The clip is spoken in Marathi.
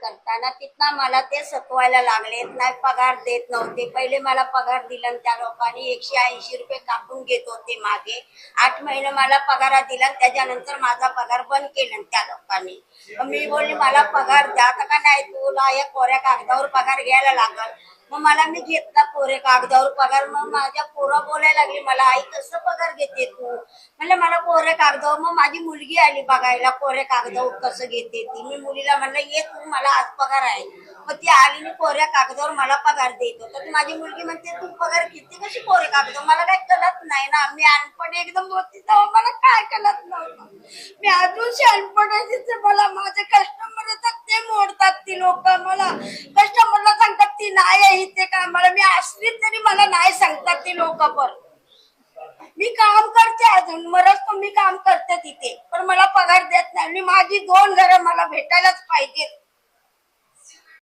करताना तिथनं मला ते सतवायला लागले, नाही पगार देत नव्हते. पहिले मला पगार दिला आणि त्या लोकांनी 180 रुपये कापून घेत होते मागे. 8 महिने मला पगार दिला, त्याच्यानंतर माझा पगार बंद केला त्या लोकांनी. मी बोलली मला पगार द्या का नाही, तुला या कोऱ्या कागदावर पगार घ्यायला लागल. मग मला मी घेतला कोरे कागदावर पगार. मग माझ्या पोरं बोलायला लागली मला, आई कसं पगार घेते तू? म्हणलं मला कोरे कागदावर. मग माझी मुलगी आली बघायला कोरे कागदावर कसं घेते ती. मी मुलीला म्हणलं ये तू, मला आज पगार आहे. मग ती आली आणि कोऱ्या कागदावर मला पगार देत होता. ती माझी मुलगी म्हणते तू पगार घेते कशी कोरे कागदावर? मला काय कळत नाही ना, मी अनपण एकदम होती तेव्हा मला काय कळत नव्हतं. मी अजून अनपण आहे तिथे. मला माझे कस्टमर येतात ते मोडतात ती लोक. मला कस्टमरला सांगतात ती नाही आहे इथे का, मला मी असली तरी मला नाही सांगतात ती लोक. पण मी काम करते अजून मरच मी काम करते तिथे, पण मला पगार देत नाही. माझी 2 घरं मला भेटायलाच पाहिजेत.